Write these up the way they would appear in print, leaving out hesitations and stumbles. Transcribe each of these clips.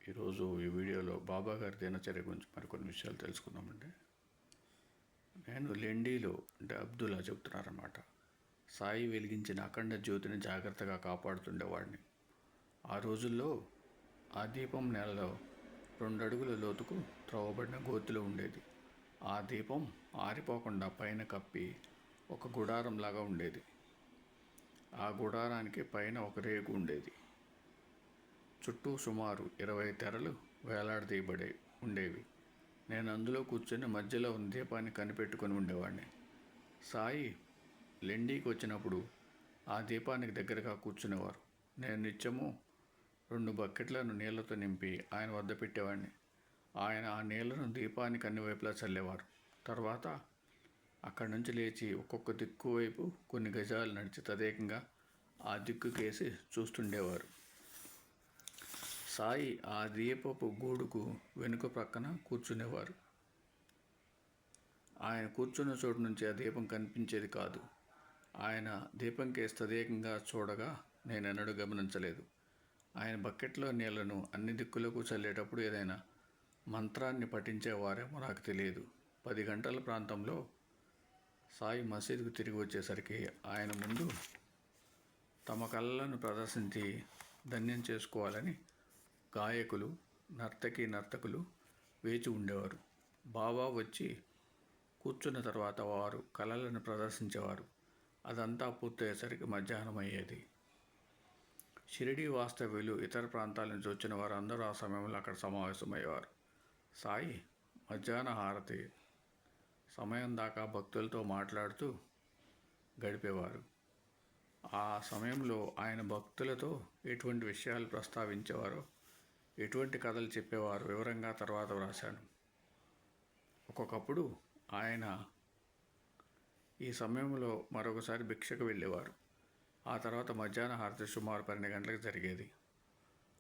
ఈరోజు ఈ వీడియోలో బాబా గారి దినచర్య గురించి మరికొన్ని విషయాలు తెలుసుకుందామండి. నేను లెండీలో అంటే అబ్దుల్లా చెప్తున్నారన్నమాట. సాయి వెలిగించిన అఖండ జ్యోతిని జాగ్రత్తగా కాపాడుతుండేవాడిని. ఆ రోజుల్లో ఆ దీపం నేలలో 2 అడుగుల లోతుకు త్రవ్వబడిన గోతిలో ఉండేది. ఆ దీపం ఆరిపోకుండా పైన కప్పి ఒక గుడారంలాగా ఉండేది. ఆ గుడారానికి పైన ఒక రేకు ఉండేది. చుట్టూ సుమారు 20 తెరలు వేలాడదీయబడి ఉండేవి. నేను అందులో కూర్చొని మధ్యలో ఉన్న దీపాన్ని కనిపెట్టుకొని ఉండేవాడిని. సాయి లెండీకి వచ్చినప్పుడు ఆ దీపానికి దగ్గరగా కూర్చునేవారు. నేను నిత్యము 2 బకెట్లను నీళ్లతో నింపి ఆయన వద్ద పెట్టేవాడిని. ఆయన ఆ నీళ్లను దీపానికి అన్ని వైపులా చల్లేవారు. తర్వాత అక్కడి నుంచి లేచి ఒక్కొక్క దిక్కు వైపు కొన్ని గజాలు నడిచి తదేకంగా ఆ దిక్కుకేసి చూస్తుండేవారు. సాయి ఆ దీపపు గూడుకు వెనుక ప్రక్కన కూర్చునేవారు. ఆయన కూర్చున్న చోటు నుంచి ఆ దీపం కనిపించేది కాదు. ఆయన దీపం కేసి తదేకంగా చూడగా నేనెన్నడూ గమనించలేదు. ఆయన బకెట్లో నీళ్లను అన్ని దిక్కులకు చల్లేటప్పుడు ఏదైనా మంత్రాన్ని పఠించేవారేమో నాకు తెలియదు. 10 గంటల ప్రాంతంలో సాయి మసీదుకు తిరిగి వచ్చేసరికి ఆయన ముందు తమ కళలను ప్రదర్శించి ధన్యం చేసుకోవాలని గాయకులు, నర్తకులు వేచి ఉండేవారు. బాబా వచ్చి కూర్చున్న తర్వాత వారు కళలను ప్రదర్శించేవారు. అదంతా పూర్తయ్యేసరికి మధ్యాహ్నం అయ్యేది. షిరిడీ వాస్తవ్యులు, ఇతర ప్రాంతాల నుంచి వచ్చిన వారందరూ ఆ సమయంలో అక్కడ సమావేశమయ్యేవారు. సాయి మధ్యాహ్న హారతి సమయం దాకా భక్తులతో మాట్లాడుతూ గడిపేవారు. ఆ సమయంలో ఆయన భక్తులతో ఎటువంటి విషయాలు ప్రస్తావించేవారో, ఎటువంటి కథలు చెప్పేవారు వివరంగా తర్వాత వ్రాశాను. ఒక్కొక్కప్పుడు ఆయన ఈ సమయంలో మరొకసారి భిక్షకు వెళ్ళేవారు. ఆ తర్వాత మధ్యాహ్న హారతి సుమారు 12 గంటలకు జరిగేది.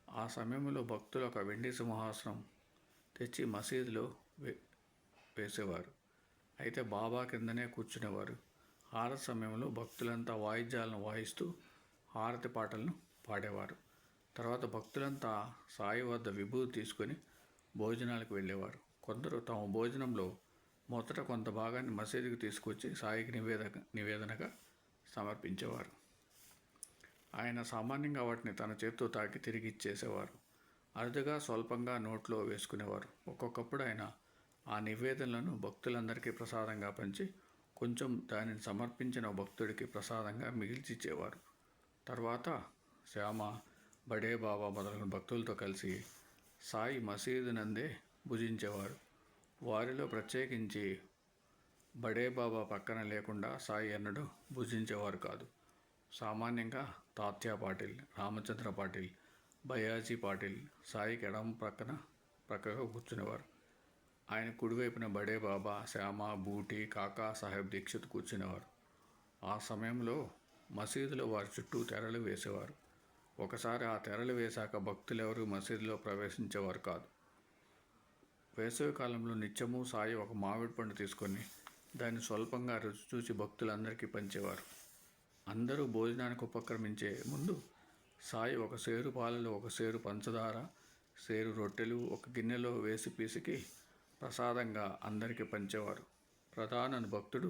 ఆ సమయంలో భక్తులు ఒక వెండి సింహాసనం తెచ్చి మసీదులో వేసేవారు. అయితే బాబా కిందనే కూర్చునేవారు. హారతి సమయంలో భక్తులంతా వాయిద్యాలను వాయిస్తూ హారతి పాటలను పాడేవారు. తర్వాత భక్తులంతా సాయి వద్ద విభూతి తీసుకొని భోజనాలకు వెళ్ళేవారు. కొందరు తమ భోజనంలో మొదట కొంత భాగాన్ని మసీదుకు తీసుకొచ్చి సాయికి నివేదనగా సమర్పించేవారు. ఆయన సామాన్యంగా వాటిని తన చేతితో తాకి తిరిగి ఇచ్చేసేవారు. అరుదుగా స్వల్పంగా నోట్లో వేసుకునేవారు. ఒక్కొక్కప్పుడు ఆయన ఆ నివేదనలను భక్తులందరికీ ప్రసాదంగా పంచి కొంచెం దానిని సమర్పించిన భక్తుడికి ప్రసాదంగా మిగిల్చిచ్చేవారు. తర్వాత శ్యామ, బడే బాబా మొదలైన భక్తులతో కలిసి సాయి మసీదు నందే భుజించేవారు. వారిలో ప్రత్యేకించి బడే బాబా పక్కన లేకుండా సాయి ఎన్నడూ భుజించేవారు కాదు. సామాన్యంగా తాత్యా పాటిల్, రామచంద్ర పాటిల్, బయాజీ పాటిల్ సాయికి ఎడమ ప్రక్కగా కూర్చునేవారు. ఆయన కుడివైపున బడే బాబా, శ్యామ, బూటి, కాకా సాహెబ్ దీక్షిత్ కూర్చునేవారు. ఆ సమయంలో మసీదులో వారి చుట్టూ తెరలు వేసేవారు. ఒకసారి ఆ తెరలు వేశాక భక్తులెవరూ మసీదులో ప్రవేశించేవారు కాదు. వేసవి కాలంలో నిత్యము సాయి ఒక మామిడి పండు తీసుకొని దాన్ని స్వల్పంగా రుచి చూసి భక్తులందరికీ పంచేవారు. అందరూ భోజనానికి ఉపక్రమించే ముందు సాయి ఒక సేరు పాలలో ఒక సేరు పంచదార, సేరు రొట్టెలు ఒక గిన్నెలో వేసి పిసికి ప్రసాదంగా అందరికీ పంచేవారు. ప్రధాన భక్తుడు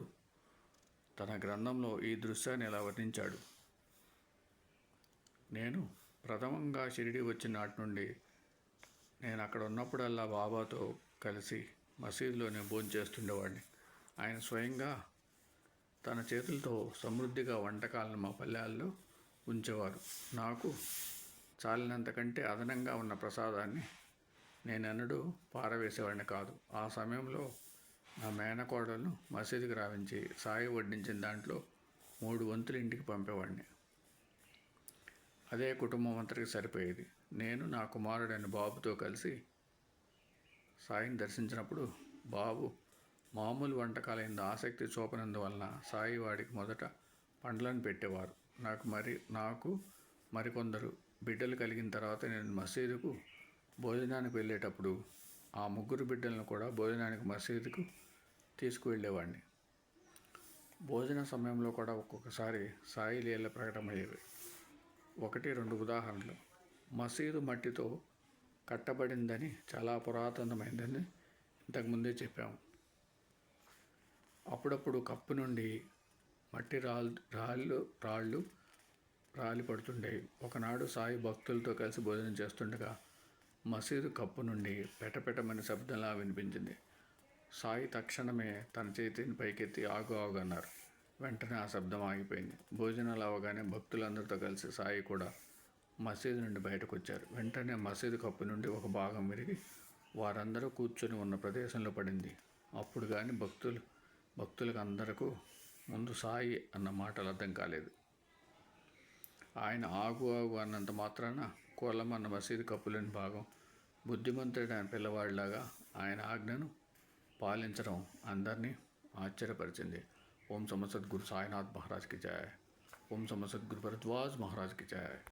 తన గ్రంథంలో ఈ దృశ్యాన్ని ఇలా వర్ణించాడు. నేను ప్రథమంగా షిరిడీ వచ్చిన నాటి నుండి నేను అక్కడ ఉన్నప్పుడల్లా బాబాతో కలిసి మసీదులోనే భోంచేస్తుండేవాడిని. ఆయన స్వయంగా తన చేతులతో సమృద్ధిగా వంటకాలను మా పల్లెల్లో ఉంచేవారు. నాకు చాలినంతకంటే అదనంగా ఉన్న ప్రసాదాన్ని నేనెన్నడూ పారవేసేవాడిని కాదు. ఆ సమయంలో నా మేనకోడలను మసీదుకి రావించి సాయి వడ్డించిన దాంట్లో 3 వంతులు ఇంటికి పంపేవాడిని. అదే కుటుంబం అంతటికి సరిపోయేది. నేను నా కుమారుడైన బాబుతో కలిసి సాయిని దర్శించినప్పుడు బాబు మామూలు వంటకాలైన ఆసక్తి చూపనందువలన సాయి వాడికి మొదట పండ్లను పెట్టేవారు. నాకు మరికొందరు బిడ్డలు కలిగిన తర్వాత నేను మసీదుకు భోజనానికి వెళ్ళేటప్పుడు ఆ 3 బిడ్డలను కూడా భోజనానికి మసీదుకు తీసుకువెళ్ళేవాడిని. భోజన సమయంలో కూడా ఒక్కొక్కసారి సాయి లీల ప్రకటమయ్యేవి. 1-2 ఉదాహరణలు. మసీదు మట్టితో కట్టబడిందని, చాలా పురాతనమైందని ఇంతకుముందే చెప్పాము. అప్పుడప్పుడు కప్పు నుండి మట్టి రాళ్ళు రాలి పడుతుండేవి. ఒకనాడు సాయి భక్తులతో కలిసి భోజనం చేస్తుండగా మసీదు కప్పు నుండి పెటపెటమని శబ్దంలా వినిపించింది. సాయి తక్షణమే తన చేతిని పైకెత్తి ఆగు ఆగు అన్నారు. వెంటనే ఆ శబ్దం ఆగిపోయింది. భోజనాలు అవగానే భక్తులందరితో కలిసి సాయి కూడా మసీదు నుండి బయటకు వచ్చారు. వెంటనే మసీదు కప్పు నుండి ఒక భాగం విరిగి వారందరూ కూర్చొని ఉన్న ప్రదేశంలో పడింది. అప్పుడు కానీ భక్తులకు అందరకు ముందు సాయి అన్న మాటలు అర్థం కాలేదు. ఆయన ఆగు ఆగు అన్నంత మాత్రాన కోలమన్న మసీదు కప్పులోని భాగం బుద్ధిమంతుడైన పిల్లవాడిలాగా ఆయన ఆజ్ఞను పాలించడం అందరినీ ఆశ్చర్యపరిచింది. ఓం సమసద్గురు సాయినాథ్ మహారాజ్ కి జయ. ఓం సమసద్గురు భరద్వాజ్ మహారాజ్ కి జయ.